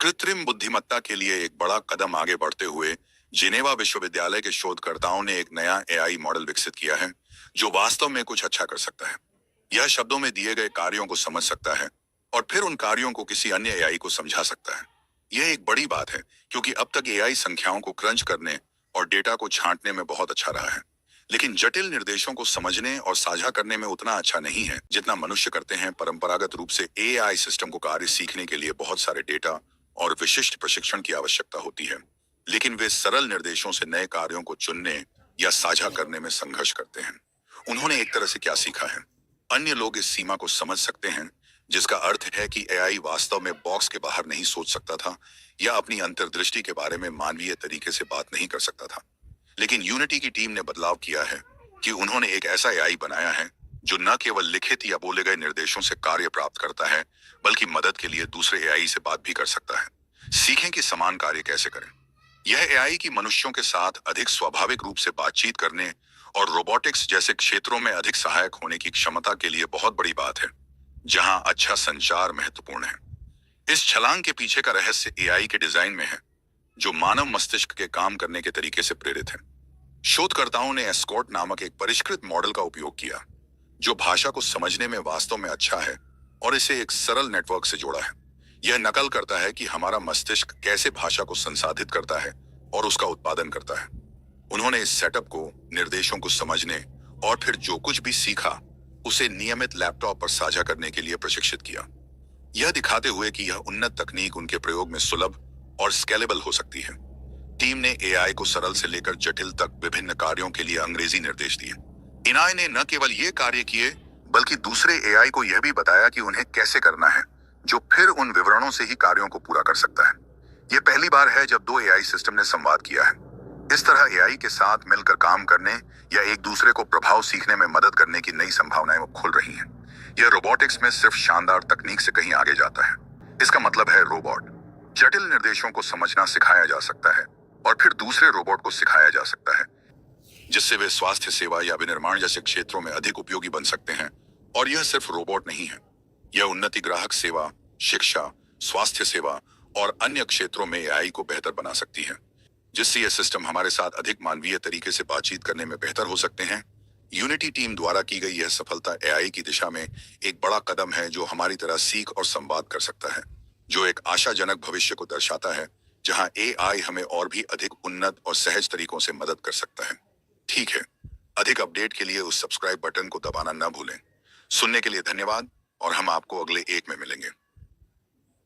कृत्रिम बुद्धिमत्ता के लिए एक बड़ा कदम आगे बढ़ते हुए जिनेवा विश्वविद्यालय के शोधकर्ताओं ने एक नया एआई मॉडल विकसित किया है जो वास्तव में कुछ अच्छा कर सकता है। यह शब्दों में दिए गए कार्यों को समझ सकता है और फिर उन कार्यों को किसी अन्य एआई को समझा सकता है। यह एक बड़ी बात है क्योंकि अब तक एआई संख्याओं को क्रंच करने और डेटा को छांटने में बहुत अच्छा रहा है, लेकिन जटिल निर्देशों को समझने और साझा करने में उतना अच्छा नहीं है जितना मनुष्य करते हैं। परंपरागत रूप से एआई सिस्टम को कार्य सीखने के लिए बहुत सारे डेटा और विशिष्ट प्रशिक्षण की आवश्यकता होती है, लेकिन वे सरल निर्देशों से नए कार्यों को चुनने या साझा करने में संघर्ष करते हैं। उन्होंने एक तरह से क्या सीखा है? अन्य लोग इस सीमा को समझ सकते हैं, जिसका अर्थ है कि एआई वास्तव में बॉक्स के बाहर नहीं सोच सकता था या अपनी अंतर्दृष्टि के बारे में मानवीय तरीके से बात नहीं कर सकता था। लेकिन यूनिटी की टीम ने बदलाव किया है कि उन्होंने एक ऐसा एआई बनाया है जो न केवल लिखित या बोले गए निर्देशों से कार्य प्राप्त करता है, बल्कि मदद के लिए दूसरे एआई से बात भी कर सकता है। सीखें कि समान कार्य कैसे करें। यह एआई की मनुष्यों के साथ अधिक स्वाभाविक रूप से बातचीत करने और रोबोटिक्स जैसे क्षेत्रों में अधिक सहायक होने की क्षमता के लिए बहुत बड़ी बात है, जहां अच्छा संचार महत्वपूर्ण है। इस छलांग के पीछे का रहस्य एआई के डिजाइन में है, जो मानव मस्तिष्क के काम करने के तरीके से प्रेरित है। शोधकर्ताओं ने एस्कॉर्ट नामक एक परिष्कृत मॉडल का उपयोग किया, जो भाषा को समझने में वास्तव में अच्छा है और इसे एक सरल नेटवर्क से जोड़ा है। यह नकल करता है कि हमारा मस्तिष्क कैसे भाषा को संसाधित करता है और उसका उत्पादन करता है। उन्होंने इस सेटअप को निर्देशों को समझने और फिर जो कुछ भी सीखा उसे नियमित लैपटॉप पर साझा करने के लिए प्रशिक्षित किया, यह दिखाते हुए कि यह उन्नत तकनीक उनके प्रयोग में सुलभ और स्केलेबल हो सकती है। टीम ने एआई को सरल से लेकर जटिल तक विभिन्न कार्यों के लिए अंग्रेजी निर्देश दिए। एआई ने न केवल ये कार्य किए, बल्कि दूसरे एआई को यह भी बताया कि उन्हें कैसे करना है, जो फिर उन विवरणों से ही कार्यों को पूरा कर सकता है। यह पहली बार है जब दो एआई सिस्टम ने संवाद किया है। इस तरह एआई के साथ मिलकर काम करने या एक दूसरे को प्रभाव सीखने में मदद करने की नई संभावनाएं खुल रही हैं। यह रोबोटिक्स में सिर्फ शानदार तकनीक से कहीं आगे जाता है। इसका मतलब है रोबोट जटिल निर्देशों को समझना सिखाया जा सकता है और फिर दूसरे रोबोट को सिखाया जा सकता है, जिससे वे स्वास्थ्य सेवा या विनिर्माण जैसे क्षेत्रों में अधिक उपयोगी बन सकते हैं। और यह सिर्फ रोबोट नहीं है, यह उन्नति ग्राहक सेवा, शिक्षा, स्वास्थ्य सेवा और अन्य क्षेत्रों में एआई को बेहतर बना सकती है, जिससे यह सिस्टम हमारे साथ अधिक मानवीय तरीके से बातचीत करने में बेहतर हो सकते हैं। यूनिटी टीम द्वारा की गई यह सफलता एआई की दिशा में एक बड़ा कदम है, जो हमारी तरह सीख और संवाद कर सकता है, जो एक आशाजनक भविष्य को दर्शाता है, जहां एआई हमें और भी अधिक उन्नत और सहज तरीकों से मदद कर सकता है। ठीक है, अधिक अपडेट के लिए उस सब्सक्राइब बटन को दबाना न भूलें। सुनने के लिए धन्यवाद और हम आपको अगले एक में मिलेंगे।